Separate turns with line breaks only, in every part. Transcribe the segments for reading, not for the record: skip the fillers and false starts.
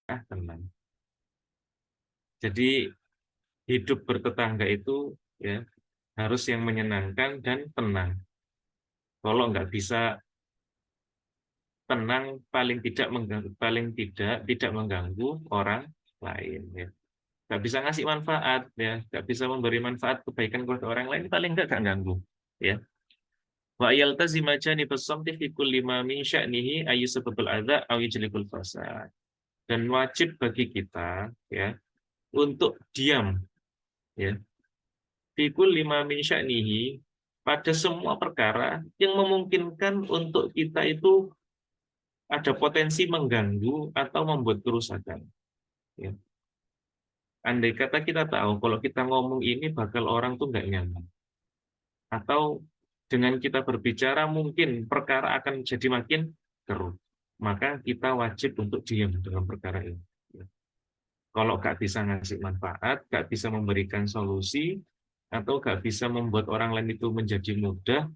tenang. Jadi hidup bertetangga itu ya harus yang menyenangkan dan tenang. Kalau nggak bisa tenang, paling tidak mengganggu orang lain. Ya. Nggak bisa ngasih manfaat, ya, nggak bisa memberi manfaat kebaikan kepada orang lain, paling nggak ganggu. Ya. Wa yaltazima janibas samti fi kulli ma min sya'nihi ayyusababul adza aw yujlibul fasad. Dan wajib bagi kita ya untuk diam ya fikul lima min sya'nihi pada semua perkara yang memungkinkan untuk kita itu ada potensi mengganggu atau membuat kerusakan. Ya. Andai kata kita tahu kalau kita ngomong ini bakal orang tuh nggak nyaman, atau dengan kita berbicara mungkin perkara akan jadi makin keruh, maka kita wajib untuk diam dalam perkara ini. Ya. Kalau nggak bisa ngasih manfaat, nggak bisa memberikan solusi, atau nggak bisa membuat orang lain itu menjadi mudah,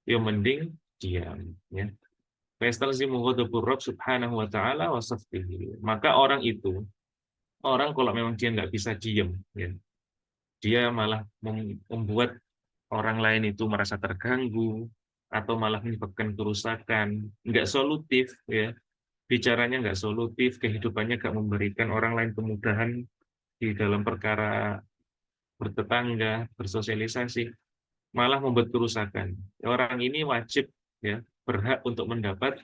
ya mending diam. Ya. Fastalzimu ghadabur Rabb subhanahu wa ta'ala wa safdihi. Maka orang kalau memang dia nggak bisa diam, ya, dia malah membuat orang lain itu merasa terganggu, atau malah menyebabkan kerusakan, nggak solutif, ya, bicaranya nggak solutif, kehidupannya nggak memberikan orang lain kemudahan di dalam perkara bertetangga, bersosialisasi, malah membuat kerusakan. Orang ini wajib ya berhak untuk mendapat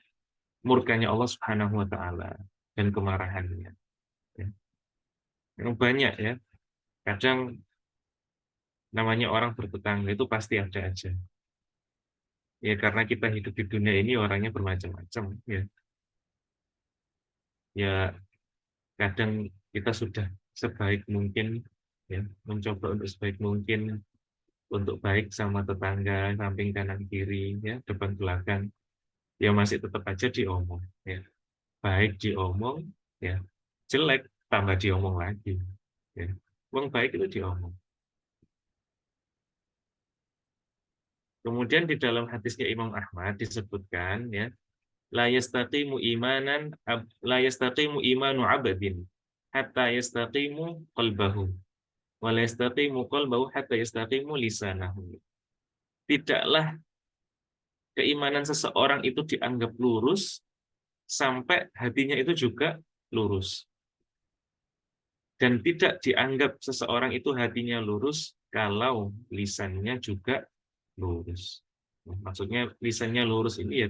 murkanya Allah Subhanahu wa taala dan kemarahannya. Ya. Yang banyak ya, kadang namanya orang bertetangga itu pasti ada aja. Ya karena kita hidup di dunia ini orangnya bermacam-macam ya. Ya kadang kita sudah sebaik mungkin ya mencoba untuk sebaik mungkin untuk baik sama tetangga, samping kanan kiri ya, depan belakang. Ya masih tetap aja diomong ya. Baik diomong ya, jelek tambah diomong lagi ya. Uang baik itu diomong. Kemudian di dalam hadisnya Imam Ahmad disebutkan ya, la yastaqimu imanu 'abdin hatta yastaqimu qalbahu wa la yastaqimu qalbahu hatta yastaqimu lisanahu. Tidaklah keimanan seseorang itu dianggap lurus sampai hatinya itu juga lurus. Dan tidak dianggap seseorang itu hatinya lurus kalau lisannya juga lurus. Maksudnya lisannya lurus ini ya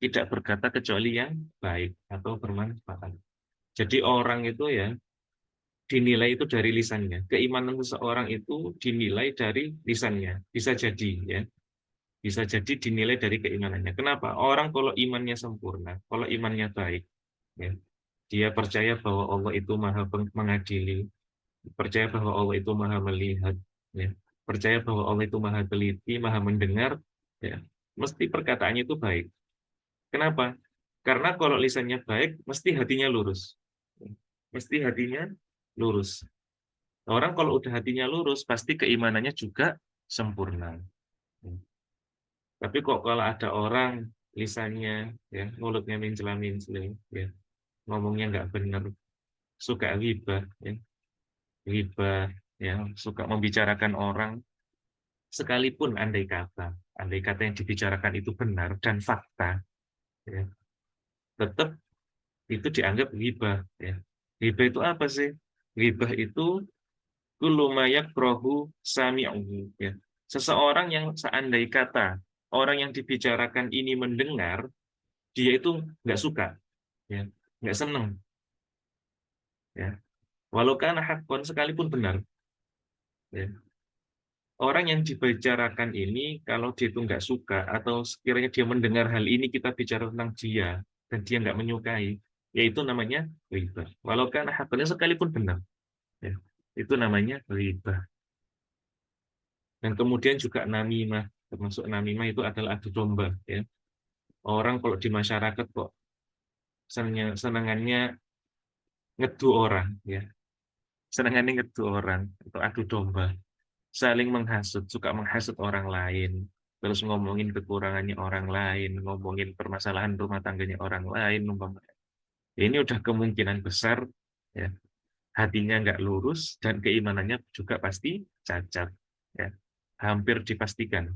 tidak berkata kecuali yang baik atau bermanfaat. Jadi orang itu ya dinilai itu dari lisannya. Keimanan seseorang itu dinilai dari lisannya. Bisa jadi ya. Bisa jadi dinilai dari keimanannya. Kenapa? Orang kalau imannya sempurna, kalau imannya baik, ya, dia percaya bahwa Allah itu maha mengadili, percaya bahwa Allah itu maha melihat, ya, percaya bahwa Allah itu maha teliti, maha mendengar, ya, mesti perkataannya itu baik. Kenapa? Karena kalau lisannya baik, mesti hatinya lurus. Mesti hatinya lurus. Orang kalau udah hatinya lurus, pasti keimanannya juga sempurna. Tapi kok kalau ada orang lisannya, ya, mulutnya mencela-mencela, ya, ngomongnya nggak benar, suka ghibah, ya, suka membicarakan orang, sekalipun andai kata yang dibicarakan itu benar dan fakta, ya, tetap itu dianggap ghibah, ya. Ghibah itu apa sih? Ghibah itu kullu ma yakrahu sami'uhu, ya. Seseorang yang seandai kata orang yang dibicarakan ini mendengar, dia itu nggak suka, ya, nggak senang, ya. Walau karena hakon sekalipun benar, ya. Orang yang dibicarakan ini kalau dia itu nggak suka atau sekiranya dia mendengar hal ini kita bicara tentang dia dan dia nggak menyukai, yaitu namanya riba. Walau karena hakonnya sekalipun benar, ya. Itu namanya riba. Dan kemudian juga namimah, termasuk namimah itu adalah adu domba, ya. Orang kalau di masyarakat kok senangannya ngedu orang, ya. Senangannya ngedu orang atau adu domba, saling menghasut, suka menghasut orang lain, terus ngomongin kekurangannya orang lain, ngomongin permasalahan rumah tangganya orang lain, umpamanya. Ini udah kemungkinan besar ya, hatinya nggak lurus dan keimanannya juga pasti cacat. Ya, hampir dipastikan.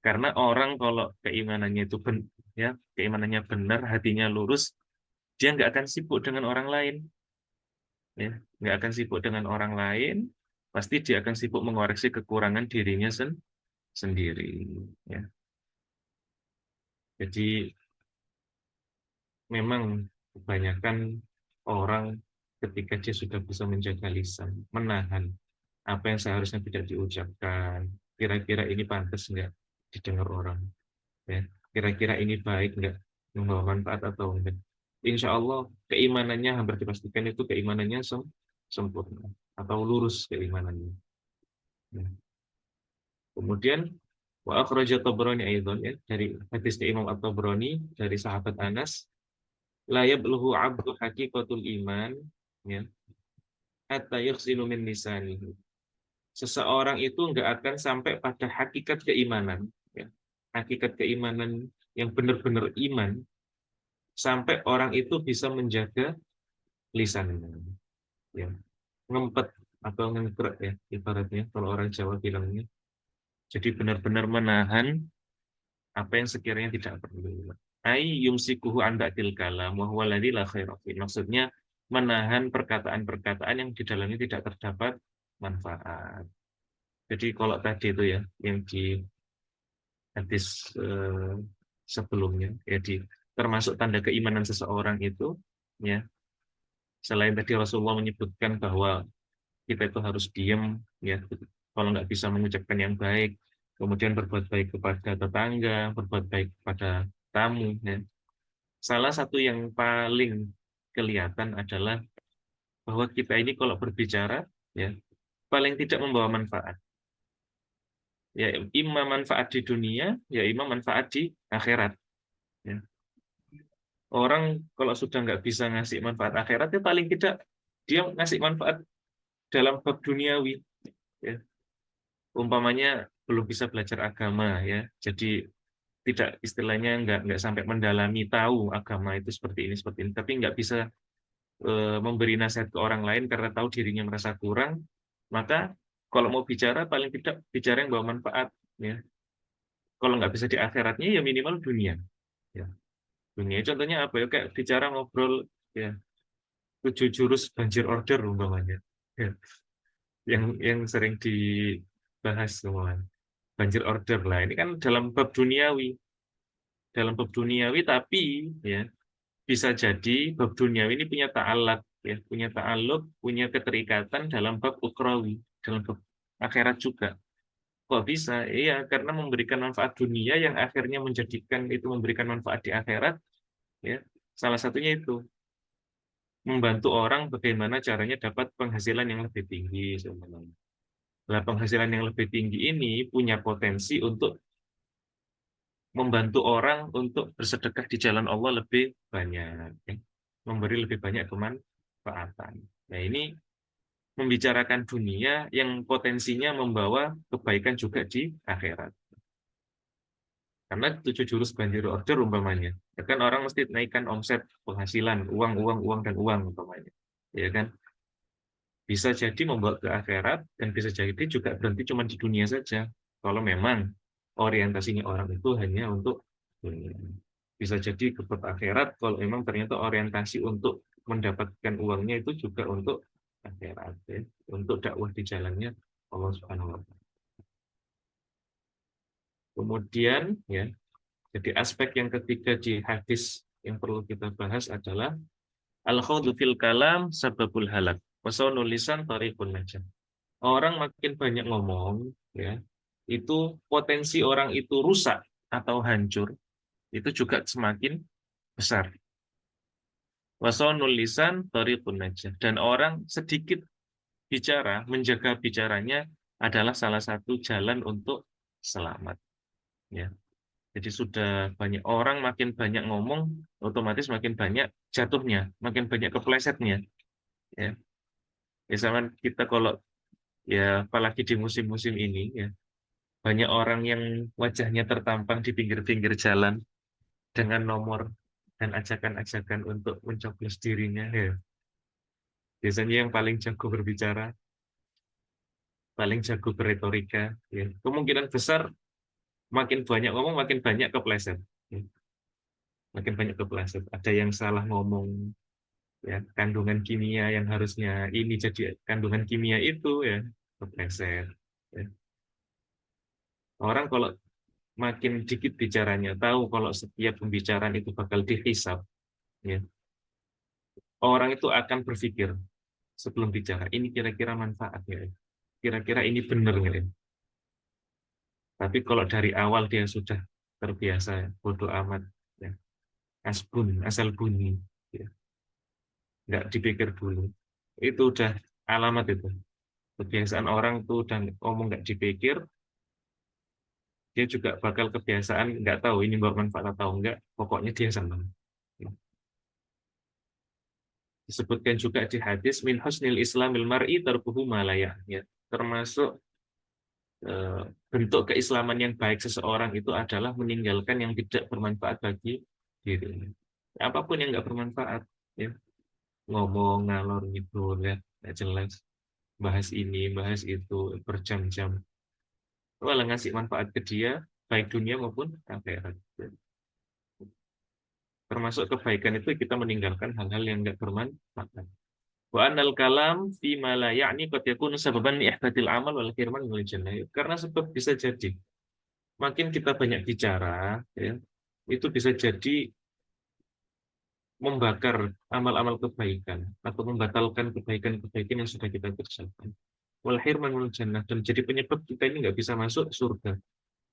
Karena orang kalau keimanannya itu ya, keimanannya benar, hatinya lurus, dia nggak akan sibuk dengan orang lain. Ya, nggak akan sibuk dengan orang lain, pasti dia akan sibuk mengoreksi kekurangan dirinya sendiri. Ya, jadi memang kebanyakan orang ketika dia sudah bisa menjaga lisan, menahan apa yang seharusnya tidak diucapkan, kira-kira ini pantas nggak didengar orang, ya, kira-kira ini baik nggak, membawa manfaat atau enggak. Insya Allah keimanannya hampir dipastikan itu keimanannya sempurna atau lurus keimanannya. Ya. Kemudian wa akhraja Tabrani aidan, ya, dari hadisnya Imam At-Tabrani dari sahabat Anas, la yablughu 'abdu haqiqatul iman, ya, hatta yuhsinu min lisanihi. Seseorang itu nggak akan sampai pada hakikat keimanan, ya. Hakikat keimanan yang benar-benar iman sampai orang itu bisa menjaga lisannya, ya. Ngempet atau ngengkrek, ya, ibaratnya kalau orang Jawa bilangnya. Jadi benar-benar menahan apa yang sekiranya tidak perlu. Ai yumsikuhu an ba'dil kalam wa huwa alladzi la khaira fi. Maksudnya menahan perkataan-perkataan yang di dalamnya tidak terdapat manfaat. Jadi kalau tadi itu ya yang di hadis sebelumnya, ya, termasuk tanda keimanan seseorang itu, ya, selain tadi Rasulullah menyebutkan bahwa kita itu harus diam, ya, kalau nggak bisa mengucapkan yang baik, kemudian berbuat baik kepada tetangga, berbuat baik kepada tamu, ya. Salah satu yang paling kelihatan adalah bahwa kita ini kalau berbicara, ya, paling tidak membawa manfaat. Ya, imam manfaat di dunia, ya imam manfaat di akhirat. Ya. Orang kalau sudah nggak bisa ngasih manfaat akhirat, ya paling tidak dia ngasih manfaat dalam bab duniawi. Ya. Umpamanya belum bisa belajar agama, ya, jadi tidak, istilahnya nggak sampai mendalami tahu agama itu seperti ini, tapi nggak bisa memberi nasihat ke orang lain karena tahu dirinya merasa kurang, maka kalau mau bicara paling tidak bicara yang bawa manfaat, ya. Kalau nggak bisa di akhiratnya ya minimal dunia, ya. Dunia contohnya apa ya, kayak bicara ngobrol, ya, 7 jurus banjir order umpamanya, ya, yang sering dibahas semua banjir order lah, ini kan dalam bab duniawi tapi, ya, bisa jadi bab duniawi ini punya ta'alaq, ya, punya ta'alluq, punya keterikatan dalam bab ukhrawi, dalam bab akhirat juga. Kok bisa? Iya, karena memberikan manfaat dunia yang akhirnya menjadikan itu memberikan manfaat di akhirat, ya. Salah satunya itu membantu orang bagaimana caranya dapat penghasilan yang lebih tinggi sebenarnya. Nah, penghasilan yang lebih tinggi ini punya potensi untuk membantu orang untuk bersedekah di jalan Allah lebih banyak, ya. Memberi lebih banyak kemanfaatan. Nah, ini membicarakan dunia yang potensinya membawa kebaikan juga di akhirat. Karena 7 jurus banjir order umpamanya, ya kan orang mesti naikkan omset, penghasilan, uang, uang, uang, dan uang umpamanya. Ya kan? Bisa jadi membawa ke akhirat dan bisa jadi juga berhenti cuma di dunia saja. Kalau memang orientasinya orang itu hanya untuk dunia. Bisa jadi ke akhirat kalau memang ternyata orientasi untuk mendapatkan uangnya itu juga untuk akhirat, ya, untuk dakwah di jalannya Allah Subhanahu wa taala. Kemudian, ya, jadi aspek yang ketiga di hadis yang perlu kita bahas adalah al-khawdu fil kalam sababul halak wa lisan tariqun najah. Orang makin banyak ngomong, ya, itu potensi orang itu rusak atau hancur itu juga semakin besar. Wasonul lisan tariqun najah, dan orang sedikit bicara, menjaga bicaranya adalah salah satu jalan untuk selamat, ya. Jadi sudah banyak orang makin banyak ngomong, otomatis makin banyak jatuhnya, makin banyak keplesetnya, ya. Ya sama kita kalau, ya, apalagi di musim-musim ini, ya, banyak orang yang wajahnya tertampang di pinggir-pinggir jalan dengan nomor dan ajakan-ajakan untuk mencoblos dirinya, ya. Biasanya yang paling jago berbicara, paling jago berretorika, ya. Kemungkinan besar makin banyak ngomong, makin banyak kepleset. Ya. Makin banyak kepleset. Ada yang salah ngomong, ya, kandungan kimia yang harusnya ini jadi kandungan kimia itu, ya, kepleset. Ya. Orang kalau makin dikit bicaranya, tahu kalau setiap pembicaraan itu bakal dihisab, ya, orang itu akan berpikir sebelum bicara, ini kira-kira manfaatnya, ya. Kira-kira ini benar nggak, ya? Tapi kalau dari awal dia sudah terbiasa, bodoh amat, ya, asal bunyi, ya, nggak dipikir dulu. Itu udah alamat itu. Kebiasaan orang tuh udah ngomong nggak dipikir, dia juga bakal kebiasaan nggak tahu ini bermanfaat atau enggak, pokoknya dia senang. Disebutkan juga di hadis min husnil islamil mar'i tarkuhu ma la ya'ni. Termasuk bentuk keislaman yang baik seseorang itu adalah meninggalkan yang tidak bermanfaat bagi dirinya. Apapun yang nggak bermanfaat, ya, ngomong ngalor ngidul, ya, nggak jelas, bahas ini bahas itu berjam-jam, malah ngasih manfaat ke dia baik dunia maupun akhirat. Termasuk kebaikan itu kita meninggalkan hal-hal yang nggak bermanfaat. Wa anal kalam fi ma la ya'ni qad yakunu sababan li ihbatil amal wal firman wal jannah. Karena sebab bisa jadi makin kita banyak bicara, ya, itu bisa jadi membakar amal-amal kebaikan atau membatalkan kebaikan-kebaikan yang sudah kita kerjakan. Wal hirman wal jannah, dan jadi penyebab kita ini nggak bisa masuk surga.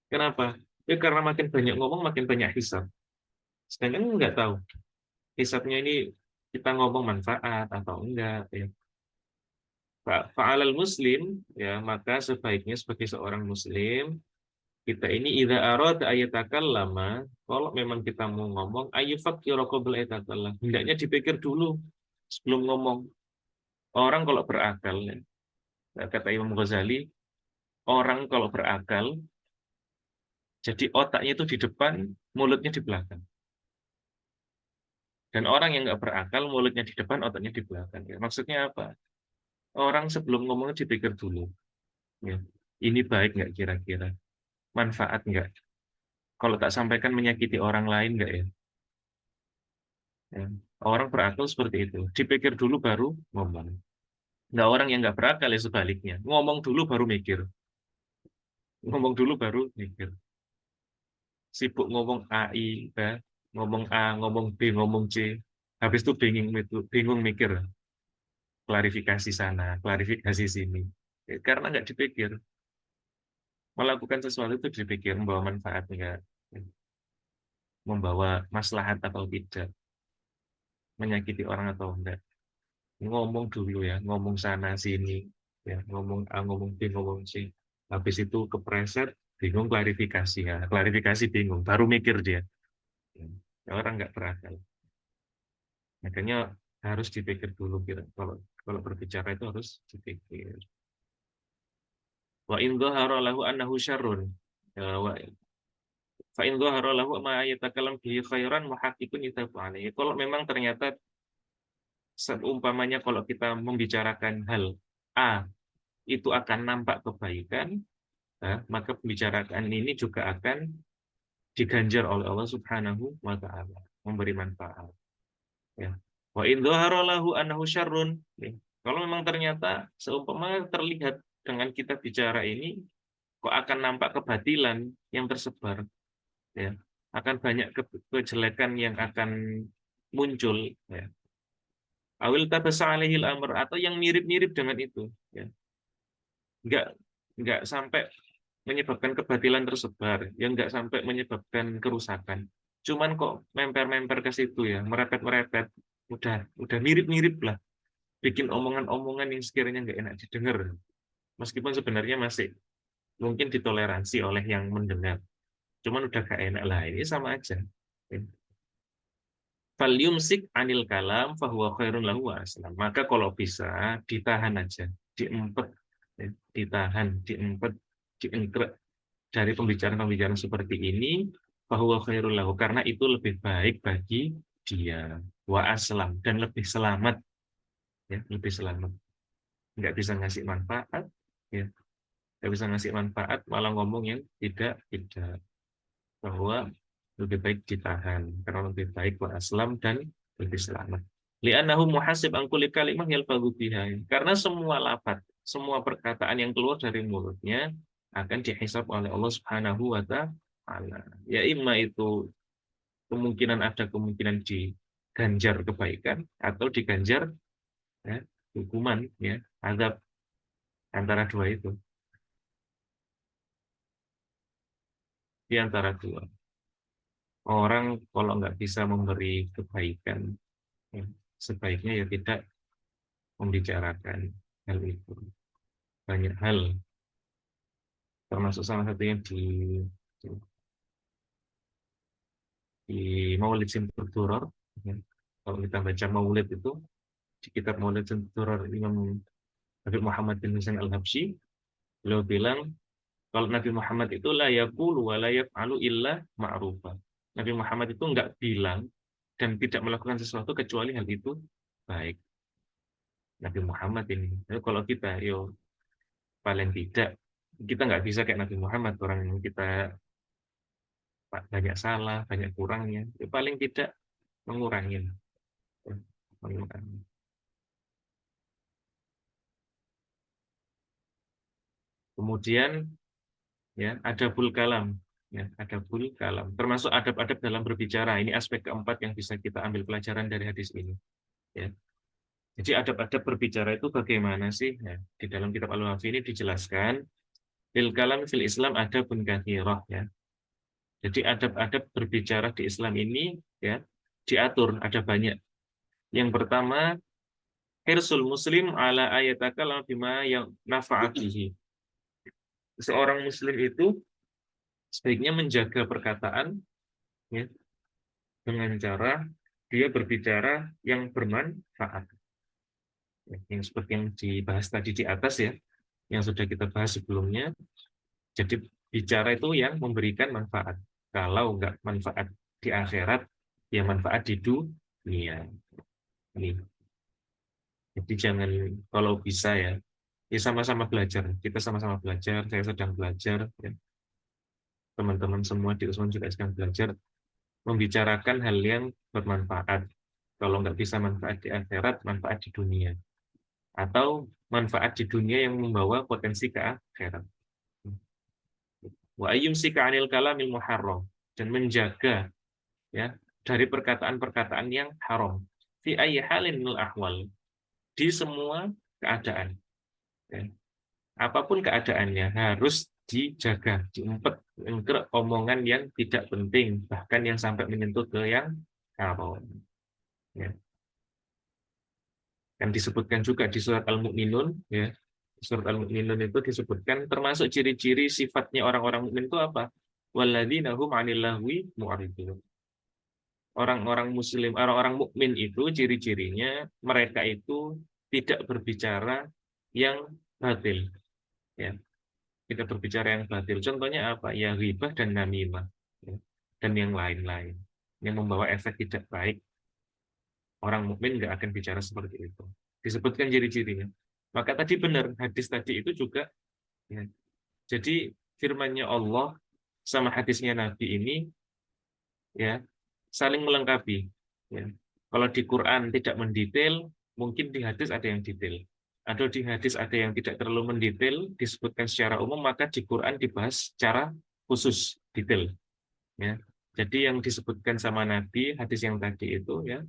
Kenapa? Ya karena makin banyak ngomong makin banyak hisab. Sedangkan nggak tahu hisabnya ini kita ngomong manfaat atau enggak, ya. Fa'alal muslim, ya, maka sebaiknya sebagai seorang muslim kita ini idza arada ayatakallama, kalau memang kita mau ngomong ayyufakkira qabla ayatakallam, hendaknya dipikir dulu sebelum ngomong. Orang kalau berakal, ya, kata Imam Ghazali, orang kalau berakal jadi otaknya itu di depan, mulutnya di belakang. Dan orang yang nggak berakal, mulutnya di depan, otaknya di belakang. Ya. Maksudnya apa? Orang sebelum ngomong dipikir dulu. Ya. Ini baik nggak kira-kira? Manfaat nggak? Kalau tak sampaikan menyakiti orang lain nggak, ya? Ya. Orang berakal seperti itu. Dipikir dulu baru ngomong. Nggak, orang yang nggak berakal ya sebaliknya. Ngomong dulu baru mikir. Ngomong dulu baru mikir. Sibuk ngomong A, I, B, ngomong A, ngomong B, ngomong C. Habis itu bingung mikir. Klarifikasi sana, klarifikasi sini. Ya, karena nggak dipikir. Melakukan sesuatu itu dipikir membawa manfaat enggak, membawa maslahat atau tidak, menyakiti orang atau enggak. Ngomong dulu, ya, ngomong sana sini, ya, ngomong A, ngomong B, ngomong C. Habis itu kepreset, bingung klarifikasi, ya, klarifikasi bingung, baru mikir dia. Ya, orang nggak berakal. Makanya harus dipikir dulu, kira kalau kalau berbicara itu harus dipikir. Wa in dhahara lahu annahu syarrun, wa fa in dhahara lahu ma yatakalam bihi khairan muhaqqiqun yatafu alaihi. Kalau memang ternyata seumpamanya kalau kita membicarakan hal A itu akan nampak kebaikan, ya, maka pembicaraan ini juga akan diganjar oleh Allah Subhanahu wa taala, memberi manfaat, ya. Wa in dhahara lahu annahu syarrun, ya. Kalau memang ternyata seumpama terlihat dengan kita bicara ini kok akan nampak kebatilan yang tersebar, ya, akan banyak kejelekan yang akan muncul, ya. Awil tabasa alaihil amr, atau yang mirip-mirip dengan itu, ya. Enggak enggak sampai menyebabkan kebatilan tersebar, yang enggak sampai menyebabkan kerusakan. Cuman kok memper-memper ke situ, ya, merepet-merepet, udah mirip-mirip lah, bikin omongan-omongan yang sekiranya enggak enak didengar. Meskipun sebenarnya masih mungkin ditoleransi oleh yang mendengar. Cuman udah gak enak lah, ini sama aja. Falyumsik anil kalam fahuwa khairun lahu wa aslam. Maka kalau bisa ditahan aja, diempet, ya, ditahan, diempet, diengkrek dari pembicaraan-pembicaraan seperti ini, fahuwa khairun lahu, karena itu lebih baik bagi dia, wa aslam, dan lebih selamat, ya, lebih selamat. Nggak bisa ngasih manfaat, ya, nggak bisa ngasih manfaat, malah ngomong yang tidak, bahwa lebih baik ditahan, karena lebih baik wa aslam dan lebih selamat. Li'annahu muhasib an kulli kalimah yalfadhu biha. Karena semua lafaz, semua perkataan yang keluar dari mulutnya akan dihisab oleh Allah Subhanahu wa taala. Ya imma itu kemungkinan ada kemungkinan diganjar kebaikan atau diganjar, ya, hukuman, ya, azab, antara dua itu, di antara dua. Orang kalau nggak bisa memberi kebaikan, ya, sebaiknya ya tidak membicarakan hal itu. Banyak hal, termasuk salah satunya di Maulid Simtul Duror, ya. Kalau kita baca Maulid itu, di kitab Maulid Simtul Duror, Imam Habib Muhammad bin Husain Al-Habsyi, beliau bilang, kalau Nabi Muhammad itu la yaqulu wa la yaf'alu illa ma'rufa. Nabi Muhammad itu enggak bilang dan tidak melakukan sesuatu kecuali hal itu baik. Nabi Muhammad ini. Jadi kalau kita, yo paling tidak, kita nggak bisa kayak Nabi Muhammad, orang yang kita banyak salah, banyak kurangnya. Ya, paling tidak mengurangi. Ya, mengurangi. Kemudian, ya, adabul kalam. Ya, adabul kalam. Termasuk adab-adab dalam berbicara. Ini aspek keempat yang bisa kita ambil pelajaran dari hadis ini. Ya. Jadi adab-adab berbicara itu bagaimana sih? Ya, di dalam kitab Al-Wafi ini dijelaskan, fil kalam fil Islam adabun katsirah, ya. Jadi adab-adab berbicara di Islam ini, ya, diatur, ada banyak. Yang pertama, hirsul muslim ala ayatakal bima yang nafa'atihi. Seorang muslim itu sebaiknya menjaga perkataan, ya, dengan cara dia berbicara yang bermanfaat. Ya, yang seperti yang dibahas tadi di atas, ya, yang sudah kita bahas sebelumnya. Jadi bicara itu yang memberikan manfaat. Kalau nggak manfaat di akhirat, ya manfaat di dunia. Ini. Jadi jangan, kalau bisa, ya sama-sama belajar. Kita sama-sama belajar. Saya sedang belajar. Ya. Teman-teman semua di Usman juga sedang belajar membicarakan hal yang bermanfaat. Kalau nggak bisa manfaat di akhirat, manfaat di dunia. Atau manfaat di dunia yang membawa potensi ke akhirat. Wa ayyumsika 'anil kalamil muharram, dan menjaga, ya, dari perkataan-perkataan yang haram fi ayyi halin minal ahwal, di semua keadaan, ya. Apapun keadaannya harus dijaga, diumpet omongan yang tidak penting, bahkan yang sampai menyentuh ke yang haram, ya. Kan disebutkan juga di surat Al-Mu'minun, ya. Surat Al-Mu'minun itu disebutkan termasuk ciri-ciri sifatnya orang-orang mukmin itu apa? Walladzina hum 'anil lahwi mu'ridun. Orang-orang muslim, orang-orang mukmin itu ciri-cirinya mereka itu tidak berbicara yang batil, ya. Tidak berbicara yang batil. Contohnya apa? Ya ghibah dan namimah, ya. Dan yang lain-lain yang membawa efek tidak baik. Orang mukmin nggak akan bicara seperti itu. Disebutkan ciri-cirinya. Maka tadi benar, hadis tadi itu juga, ya. Jadi firman-Nya Allah sama hadisnya Nabi ini, ya, saling melengkapi, ya. Kalau di Quran tidak mendetail, mungkin di hadis ada yang detail. Atau di hadis ada yang tidak terlalu mendetail, disebutkan secara umum, maka di Quran dibahas secara khusus, detail, ya. Jadi yang disebutkan sama Nabi, hadis yang tadi itu, ya,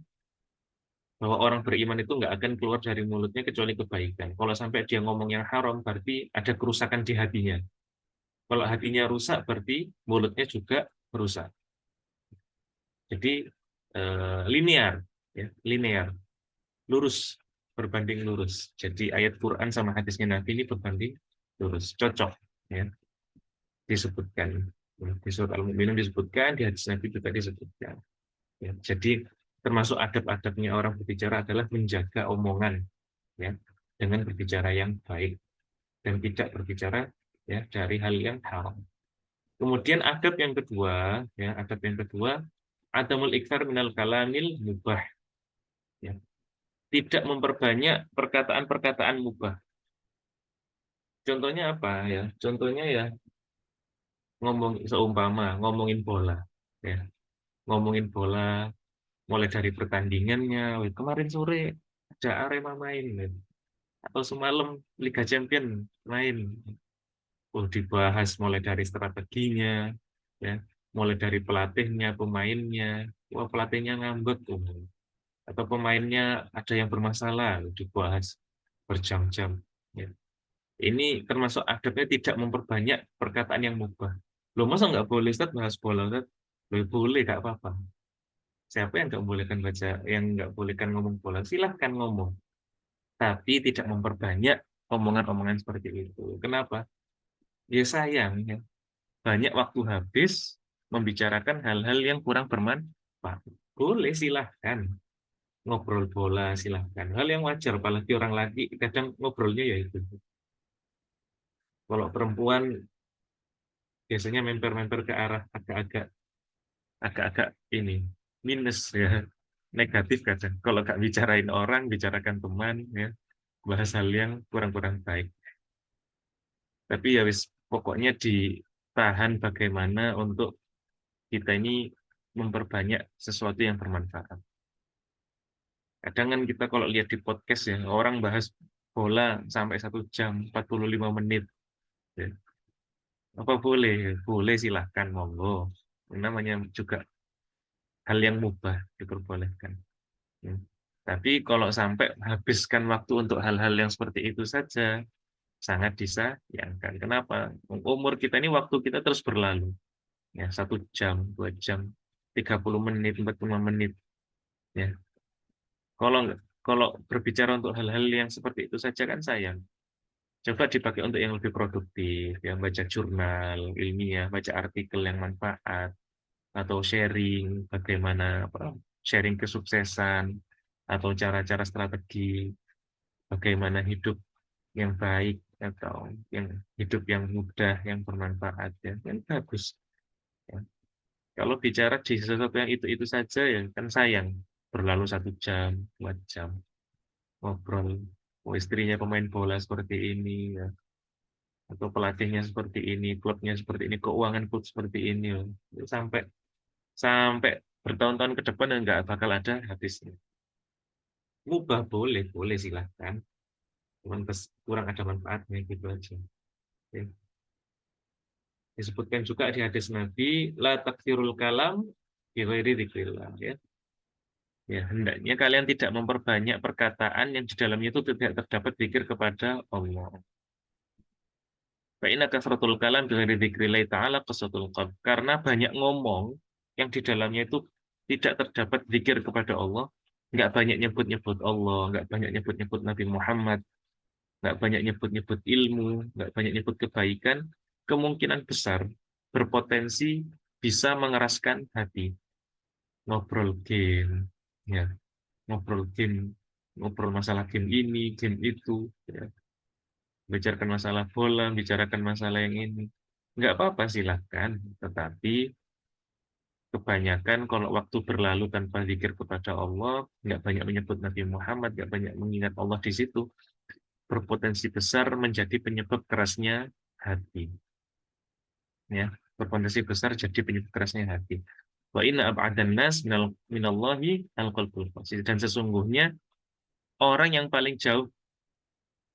bahwa orang beriman itu nggak akan keluar dari mulutnya kecuali kebaikan. Kalau sampai dia ngomong yang haram, berarti ada kerusakan di hatinya. Kalau hatinya rusak, berarti mulutnya juga merusak. Jadi linear, ya, linear, lurus, berbanding lurus. Jadi ayat Quran sama hadisnya Nabi ini berbanding lurus, cocok, ya, disebutkan. Ya, di surat Al-Mu'minun disebutkan, di hadis Nabi juga disebutkan. Ya, jadi termasuk adab-adabnya orang berbicara adalah menjaga omongan, ya, dengan berbicara yang baik dan tidak berbicara, ya, dari hal yang haram. Kemudian adab yang kedua, ya, adab yang kedua, Adamul iktsar minal kalamil mubah. Ya. Tidak memperbanyak perkataan-perkataan mubah. Contohnya apa ya? Contohnya ya ngomong seumpama ngomongin bola. Ya. Ngomongin bola mulai dari pertandingannya. "Wih, kemarin sore ada Arema main. Gitu. Atau semalam Liga Champion main." Oh, dibahas mulai dari strateginya, ya, mulai dari pelatihnya, pemainnya. Wah, pelatihnya ngambek, atau pemainnya ada yang bermasalah, dibahas berjam-jam. Ya. Ini termasuk adabnya tidak memperbanyak perkataan yang mubah. Loh, masa nggak boleh Ustaz bahas bola, Ustaz? Loh, boleh, nggak apa-apa. Siapa yang nggak bolehkan baca, yang nggak bolehkan ngomong bola? Silahkan ngomong. Tapi tidak memperbanyak omongan-omongan seperti itu. Kenapa? Ya sayang, ya. Banyak waktu habis membicarakan hal-hal yang kurang bermanfaat. Boleh, silahkan. Ngobrol bola, silahkan. Hal yang wajar, apalagi orang laki, kadang ngobrolnya ya itu. Kalau perempuan biasanya memper-memper ke arah agak-agak ini, minus ya, negatif kadang. Kalau nggak bicarain orang, bicarakan teman, ya, bahas hal yang kurang-kurang baik. Tapi ya wis, pokoknya ditahan bagaimana untuk kita ini memperbanyak sesuatu yang bermanfaat. Kadang kan kita kalau lihat di podcast ya, orang bahas bola sampai 1 jam, 45 menit. Ya. Apa boleh? Boleh, silahkan, monggo. Namanya juga hal yang mubah, diperbolehkan. Ya. Tapi kalau sampai habiskan waktu untuk hal-hal yang seperti itu saja, sangat disayangkan. Kenapa? Umur kita ini, waktu kita terus berlalu. Ya, 1 jam, 2 jam, 30 menit, 45 menit. Ya. Kalau kalau berbicara untuk hal-hal yang seperti itu saja kan sayang. Coba dipakai untuk yang lebih produktif, yang baca jurnal ilmiah, baca artikel yang manfaat, atau sharing bagaimana apa, sharing kesuksesan, atau cara-cara strategi, bagaimana hidup yang baik, atau yang hidup yang mudah, yang bermanfaat, ya kan bagus. Ya. Kalau bicara di sesuatu yang itu saja ya kan sayang, berlalu 1 jam, 2 jam ngobrol. Oh, istrinya pemain bola seperti ini, ya, atau pelatihnya seperti ini, klubnya seperti ini, keuangan klub seperti ini, loh. Sampai sampai bertahun-tahun ke depan nggak bakal ada habisnya. Mubah boleh, boleh silahkan. Cuman kurang ada manfaatnya gitu aja. Ya. Disebutkan juga di hadis Nabi, la takfirul kalam bi ghairi dzikrillah, ya. Ya, hendaknya kalian tidak memperbanyak perkataan yang di dalamnya itu tidak terdapat zikir kepada Allah. Fa inna kasratul kalam bi ghairi dzikrillah ta'ala qasatul qalb. Karena banyak ngomong yang di dalamnya itu tidak terdapat zikir kepada Allah, nggak banyak nyebut-nyebut Allah, nggak banyak nyebut-nyebut Nabi Muhammad, nggak banyak nyebut-nyebut ilmu, nggak banyak nyebut kebaikan, kemungkinan besar berpotensi bisa mengeraskan hati. Ngobrol game, ya, ngobrol game, ngobrol masalah game ini, game itu, ya. Bicarakan masalah bola, bicarakan masalah yang ini. Nggak apa-apa, silahkan. Tetapi kebanyakan kalau waktu berlalu tanpa zikir kepada Allah, nggak banyak menyebut Nabi Muhammad, nggak banyak mengingat Allah di situ, berpotensi besar menjadi penyebab kerasnya hati. Ya, berpotensi besar jadi penyebab kerasnya hati. Wa inna ab'adan nas minallahi al-qalbul qasir. Dan sesungguhnya orang yang paling jauh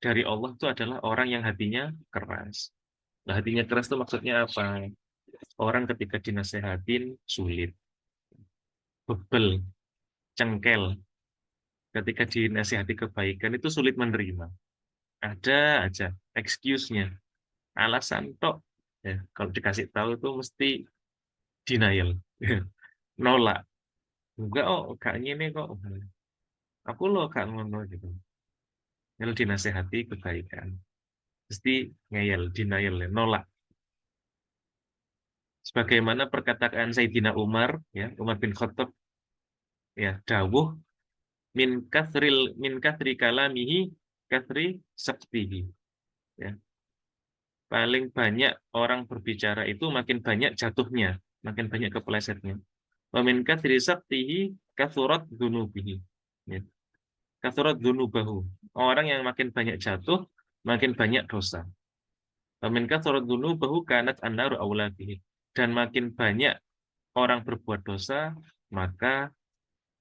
dari Allah itu adalah orang yang hatinya keras. Nah, hatinya keras itu maksudnya apa? Orang ketika dinasehatin sulit, bebel, cengkel. Ketika dinasehati kebaikan itu sulit menerima. Ada aja excuse-nya, alasan tok. Ya, kalau dikasih tahu itu mesti denial, nolak. Enggak, oh, gak ini kok. Aku loh gak ngono gitu. Kalau dinasehati kebaikan, mesti ngeyel, denial, ya, nolak. Sebagaimana perkataan Sayyidina Umar, ya, Umar bin Khattab, ya, dawuh min kathri kalamihi kathri saktihi. Ya. Paling banyak orang berbicara itu makin banyak jatuhnya, makin banyak kepelesetnya. Wa min katsri saktihi kathurat dzunubihi. Ya. Kathurat dzunubahu. Orang yang makin banyak jatuh, makin banyak dosa. Wa min kathurat dzunubahu kanat an-naru aula bihi. Dan makin banyak orang berbuat dosa, maka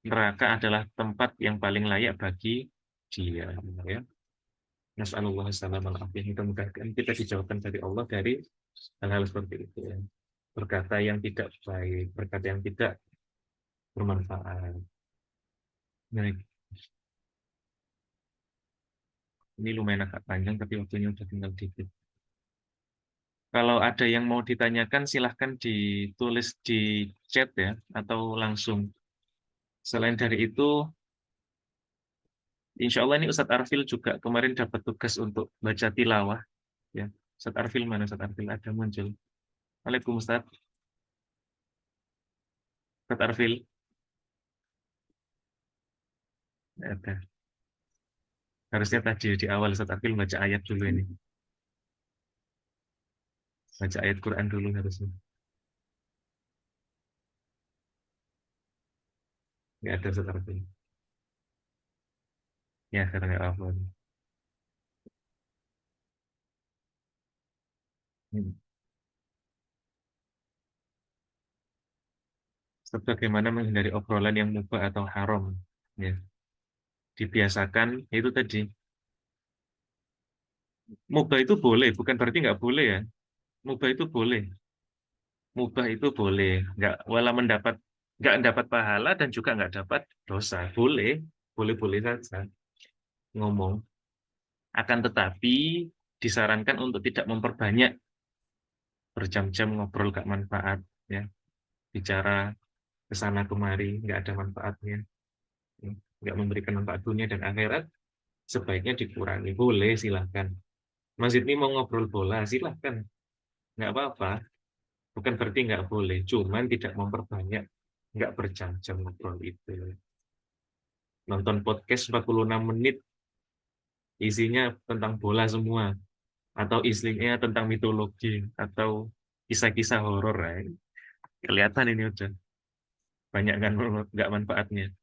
neraka adalah tempat yang paling layak bagi dia. Ya. Nas'alullah salam al-afiyah. Mudah-mudahan kita dijauhkan dari Allah dari hal-hal seperti itu. Ya. Berkata yang tidak baik, berkata yang tidak bermanfaat. Baik, ini lumayan agak panjang, tapi waktunya udah tinggal dikit. Kalau ada yang mau ditanyakan, silahkan ditulis di chat ya, atau langsung. Selain dari itu, insya Allah ini Ustadz Arfil juga kemarin dapat tugas untuk baca tilawah. Ya, Ustadz Arfil mana? Ustadz Arfil ada muncul. Waalaikumsalam, Ustadz Arfil. Ada. Harusnya tadi di awal Ustadz Arfil baca ayat dulu ini. Baca ayat Quran dulu harusnya. Nggak ada Ustadz Arfil. Ya, karena nggak apa. Hmm. Ustaz, bagaimana menghindari obrolan yang mubah atau haram? Ya, dibiasakan itu tadi. Mubah itu boleh, bukan berarti nggak boleh ya. Mubah itu boleh. Mubah itu boleh. Nggak, wala mendapat, nggak dapat pahala dan juga nggak dapat dosa. Boleh, boleh-boleh saja ngomong. Akan tetapi disarankan untuk tidak memperbanyak berjam-jam ngobrol gak manfaat. Ya, bicara ke sana kemari nggak ada manfaatnya. Ya, nggak memberikan manfaat dunia dan akhirat. Sebaiknya dikurangi. Boleh, silahkan. Mas ini mau ngobrol bola, silahkan. Nggak apa-apa. Bukan berarti nggak boleh. Cuman tidak memperbanyak. Nggak berjam-jam ngobrol itu. Nonton podcast 46 menit, isinya tentang bola semua. Atau isinya tentang mitologi. Atau kisah-kisah horor. Ya. Kelihatan ini udah. Banyak kan nggak manfaatnya.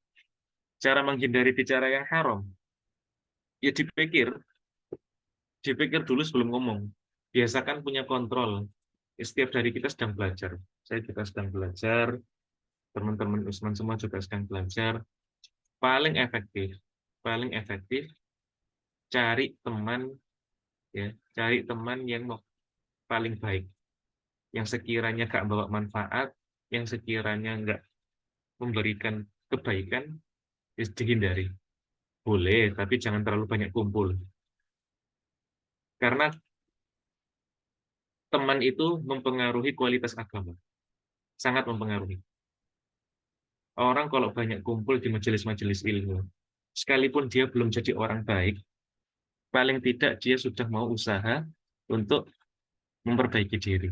Cara menghindari bicara yang haram. Ya dipikir dulu sebelum ngomong. Biasakan punya kontrol. Setiap dari kita sedang belajar. Saya juga sedang belajar, teman-teman Usman semua juga sedang belajar. Paling efektif cari teman, ya, cari teman yang paling baik, yang sekiranya gak bawa manfaat, yang sekiranya nggak memberikan kebaikan, ya dihindari. Boleh, tapi jangan terlalu banyak kumpul. Karena teman itu mempengaruhi kualitas agama, sangat mempengaruhi. Orang kalau banyak kumpul di majelis-majelis ilmu, sekalipun dia belum jadi orang baik, paling tidak dia sudah mau usaha untuk memperbaiki diri.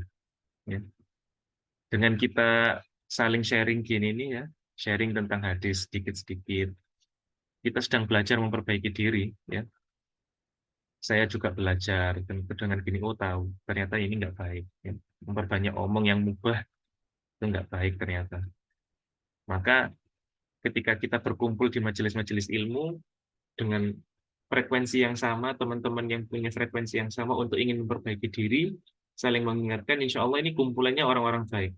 Ya. Dengan kita saling sharing gini nih ya, sharing tentang hadis sedikit-sedikit, kita sedang belajar memperbaiki diri. Ya. Saya juga belajar dengan gini, oh tahu ternyata ini nggak baik. Ya. Memperbanyak omong yang mubah itu nggak baik ternyata. Maka ketika kita berkumpul di majelis-majelis ilmu dengan frekuensi yang sama, teman-teman yang punya frekuensi yang sama untuk ingin memperbaiki diri, saling mengingatkan, insya Allah ini kumpulannya orang-orang baik.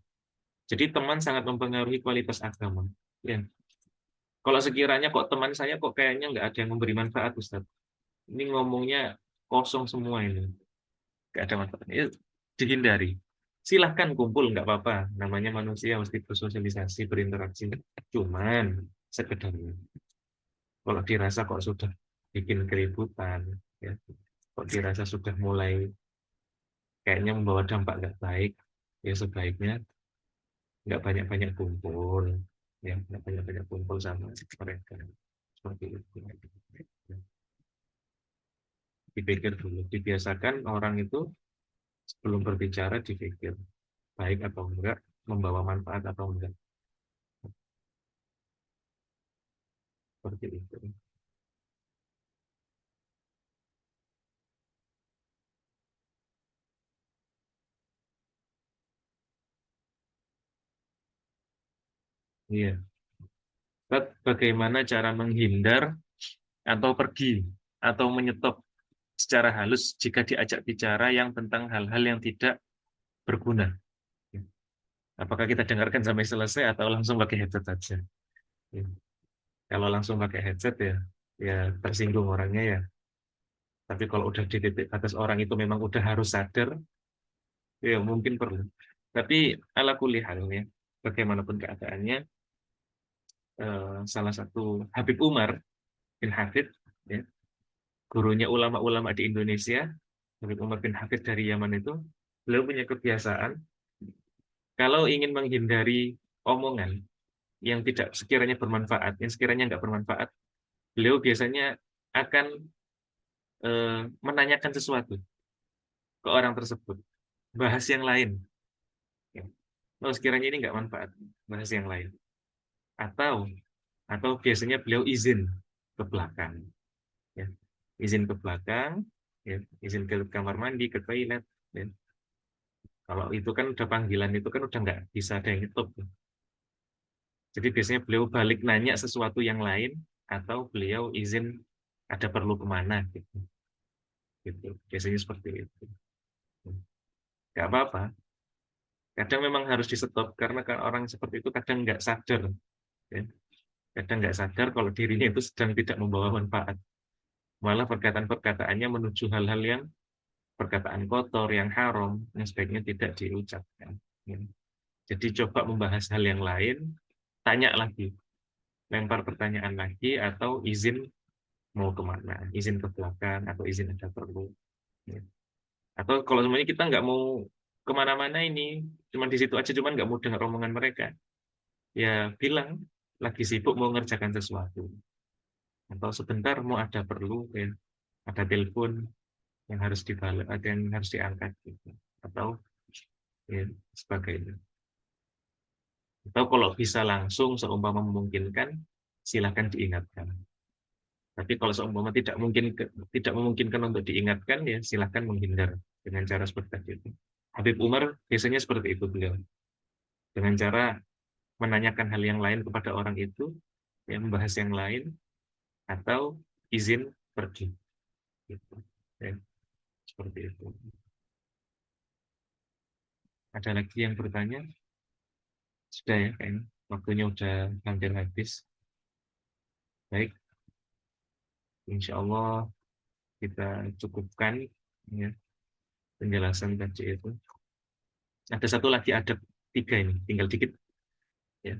Jadi teman sangat mempengaruhi kualitas agama. Ya. Kalau sekiranya kok teman saya kok kayaknya nggak ada yang memberi manfaat, Ustaz. Ini ngomongnya kosong semua ini. Nggak ada manfaatnya. Ya, dihindari. Silahkan kumpul, nggak apa-apa. Namanya manusia mesti bersosialisasi, berinteraksi. Cuman sekedarnya. Kalau dirasa kok sudah bikin keributan, ya, kok dirasa sudah mulai kayaknya membawa dampak nggak baik, ya sebaiknya nggak banyak-banyak kumpul, ya nggak banyak-banyak kumpul sama mereka seperti itu. Dipikir dulu, dibiasakan orang itu sebelum berbicara dipikir baik atau enggak, membawa manfaat atau enggak, seperti itu. Iya. Ustaz, bagaimana cara menghindar atau pergi atau menyetop secara halus jika diajak bicara yang tentang hal-hal yang tidak berguna? Apakah kita dengarkan sampai selesai atau langsung pakai headset saja? Ya. Kalau langsung pakai headset ya, ya tersinggung orangnya ya. Tapi kalau udah di titik batas orang itu memang udah harus sadar, ya mungkin perlu. Tapi ala kulli hal ya, bagaimanapun keadaannya, salah satu Habib Umar bin Hafid, ya, gurunya ulama-ulama di Indonesia, Habib Umar bin Hafid dari Yaman itu, beliau punya kebiasaan kalau ingin menghindari omongan yang tidak sekiranya bermanfaat, yang sekiranya nggak bermanfaat, beliau biasanya akan menanyakan sesuatu ke orang tersebut, bahas yang lain. Ya. Oh, sekiranya ini nggak manfaat, bahas yang lain. Atau biasanya beliau izin ke belakang, ya. Izin ke belakang, ya. Izin ke kamar mandi, ke toilet. Ya. Kalau itu kan udah panggilan itu kan udah nggak bisa ada yang nyetup. Jadi biasanya beliau balik nanya sesuatu yang lain atau beliau izin ada perlu kemana gitu. Gitu. Biasanya seperti itu. Nggak apa-apa. Kadang memang harus di stop karena kan orang seperti itu kadang nggak sadar. Ya. Kadang nggak sadar kalau dirinya itu sedang tidak membawa manfaat. Malah perkataan-perkataannya menuju hal-hal yang perkataan kotor, yang haram, yang sebaiknya tidak diucapkan. Ya. Jadi coba membahas hal yang lain, tanya lagi, lempar pertanyaan lagi, atau izin mau kemana, izin ke belakang, atau izin ada perlu. Ya. Atau kalau semuanya kita nggak mau kemana-mana ini, cuma di situ aja, cuma nggak mau dengar omongan mereka, ya bilang lagi sibuk mau ngerjakan sesuatu. Atau sebentar mau ada perlu, ya, ada telepon yang harus dibalik, ada yang harus diangkat, gitu. Atau ya, sebagainya. Atau kalau bisa langsung seumpama memungkinkan, silakan diingatkan. Tapi kalau seumpama tidak memungkinkan untuk diingatkan, ya silakan menghindar dengan cara seperti itu. Habib Umar biasanya seperti itu beliau. Dengan cara menanyakan hal yang lain kepada orang itu, yang membahas yang lain, atau izin pergi. Gitu. Ya, seperti itu. Ada lagi yang bertanya? Sudah ya, kayaknya. Waktunya udah hampir habis. Baik, insya Allah kita cukupkan ya, penjelasan tadi itu. Ada satu lagi, ada tiga ini, tinggal dikit. Ya.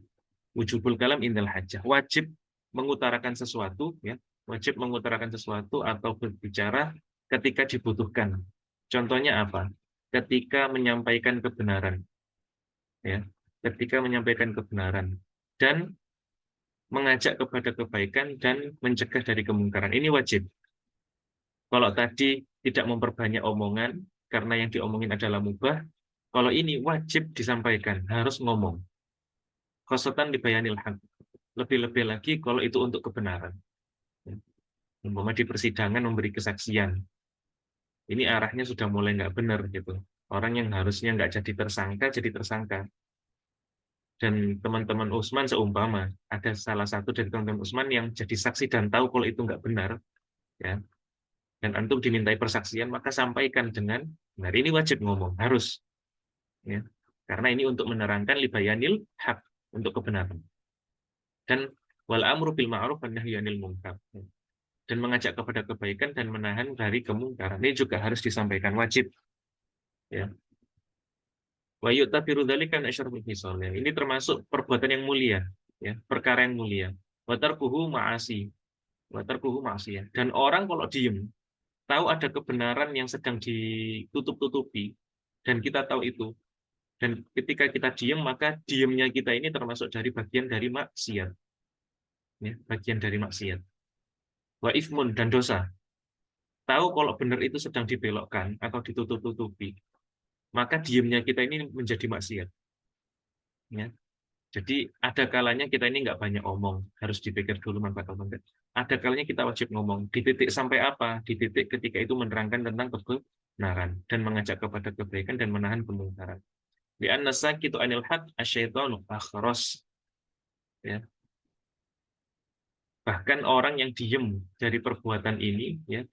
Wujubul kalam indal hajah. Wajib mengutarakan sesuatu, ya. Wajib mengutarakan sesuatu atau berbicara ketika dibutuhkan. Contohnya apa? Ketika menyampaikan kebenaran, ya. Ketika menyampaikan kebenaran dan mengajak kepada kebaikan dan mencegah dari kemungkaran. Ini wajib. Kalau tadi tidak memperbanyak omongan karena yang diomongin adalah mubah, kalau ini wajib disampaikan, harus ngomong. Khosotan dibayanil haq. Lebih-lebih lagi kalau itu untuk kebenaran. Umpama di persidangan memberi kesaksian, ini arahnya sudah mulai nggak benar gitu. Orang yang harusnya nggak jadi tersangka. Dan teman-teman Usman seumpama ada salah satu dari teman-teman Usman yang jadi saksi dan tahu kalau itu nggak benar, ya. Dan antum dimintai persaksian, maka sampaikan dengan benar. Ini wajib ngomong, harus, ya. Karena ini untuk menerangkan libayanil hak, untuk kebenaran. Dan wal amru bil ma'ruf wan nahyi 'anil munkar. Dan mengajak kepada kebaikan dan menahan dari kemungkaran. Ini juga harus disampaikan, wajib, ya. Wa yu'tabiru dzalika asyraful khisal. Ini termasuk perbuatan yang mulia, ya, perkara yang mulia. Wa tarkuhu ma'asi. Wa tarkuhu ma'siyah. Dan orang kalau diem, tahu ada kebenaran yang sedang ditutup-tutupi, dan kita tahu itu, dan ketika kita diem, maka diemnya kita ini termasuk dari bagian dari maksiat, ya, bagian dari maksiat. Wa ifmun, dan dosa. Tahu kalau benar itu sedang dibelokkan atau ditutup-tutupi, maka diemnya kita ini menjadi maksiat. Ya. Jadi ada kalanya kita ini nggak banyak omong, harus dipikir dulu manfaat atau enggak. Ada kalanya kita wajib ngomong. Di titik sampai apa? Di titik ketika itu menerangkan tentang kebenaran dan mengajak kepada kebaikan dan menahan kemungkaran. Di an-nasakitu anil haq asyaitanu akhras. ya. Bahkan orang yang diem dari perbuatan ini, ya,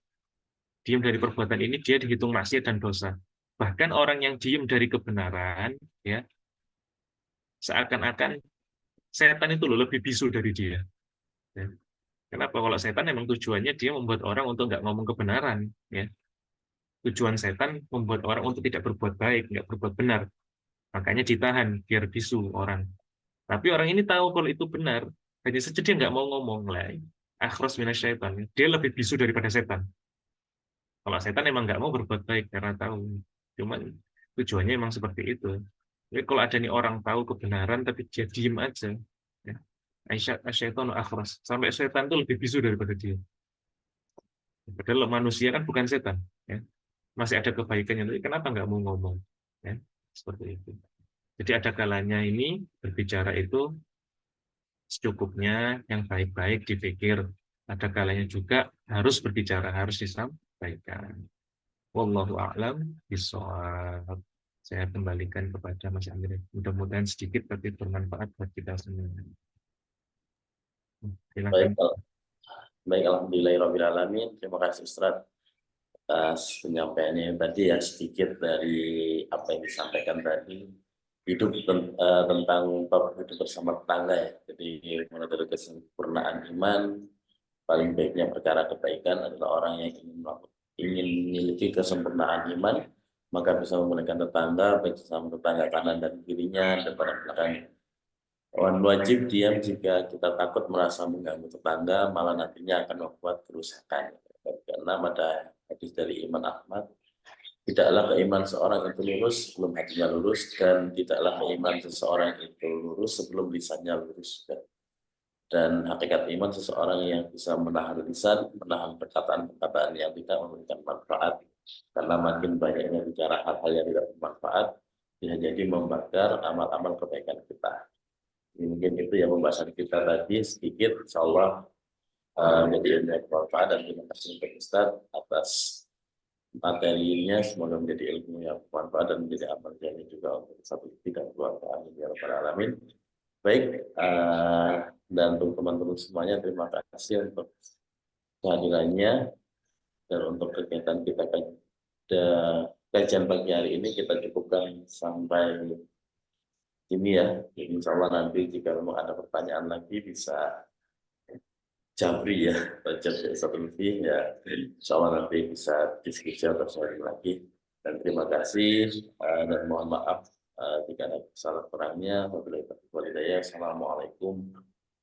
diem dari perbuatan ini dia dihitung maksiat dan dosa. Bahkan orang yang diem dari kebenaran, ya, seakan-akan setan itu loh lebih bisu dari dia. Ya. Kenapa? Kalau setan memang tujuannya dia membuat orang untuk nggak ngomong kebenaran, ya. Tujuan setan membuat orang untuk tidak berbuat baik, nggak berbuat benar. Makanya ditahan biar bisu orang. Tapi orang ini tahu kalau itu benar, hanya saja dia nggak mau ngomong lah. Akhras minasyaitan. Dia lebih bisu daripada setan. Kalau setan emang nggak mau berbuat baik karena tahu. Cuman tujuannya emang seperti itu. Jadi kalau ada nih orang tahu kebenaran tapi dia diem aja, ya. Asyaitonu akhras. Sampai setan itu lebih bisu daripada dia. Padahal manusia kan bukan setan, ya. Masih ada kebaikannya. Tapi kenapa nggak mau ngomong? Ya, seperti itu. Jadi ada kalanya ini berbicara itu secukupnya, yang baik-baik dipikir. Ada kalanya juga harus berbicara, harus disampaikan. Wallahu a'lam bishawab. Saya kembalikan kepada Mas Andri. Mudah-mudahan sedikit tapi bermanfaat buat kita semua.
Baik,
Silakan.
baik, alhamdulillahirobbilalamin. Terima kasih Ustaz atas penyampaiannya tadi ya, sedikit dari apa yang disampaikan tadi. Hidup tentang bab hidup bersama tetangga ya. Jadi menurut kesempurnaan iman, paling baiknya perkara kebaikan adalah orang yang ingin memiliki kesempurnaan iman, maka bisa menggunakan tetangga, baik sesama tetangga kanan dan kirinya, depan dan belakangnya. Orang wajib diam jika kita takut merasa mengganggu tetangga, malah nantinya akan membuat kerusakan. Karena pada hadis dari Imam Ahmad, tidaklah keiman seorang itu lurus sebelum hatinya lurus, dan tidaklah keiman seseorang itu lurus sebelum lisannya lurus. Dan hakikat iman seseorang yang bisa menahan lisan, menahan perkataan-perkataan yang tidak memberikan manfaat. Karena makin banyaknya bicara hal-hal yang tidak bermanfaat, bisa jadi membakar amal-amal kebaikan kita. Mungkin itu yang pembahasan kita tadi sedikit, insya Allah menjadi ilmu yang bermanfaat, dan terima kasih untuk Ustaz atas materinya, semoga menjadi ilmu yang bermanfaat dan menjadi amal jami juga untuk satu dan keluarga. Amin ya rabbal alamin. Baik, dan untuk teman-teman semuanya terima kasih untuk kehadirannya, dan untuk kegiatan kita pada kajian pagi hari ini kita cukupkan sampai ini ya. Insya Allah nanti jika memang ada pertanyaan lagi bisa Jabri ya, jam satu lebih ya. Insya Allah nanti bisa diskusi atau sharing lagi. Dan terima kasih dan mohon maaf jika ada kesalahan kurangnya. Wabillahi taufiq wal hidayah. Assalamualaikum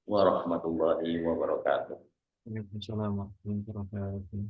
warahmatullahi wabarakatuh.
Waalaikumsalam warahmatullahi wabarakatuh.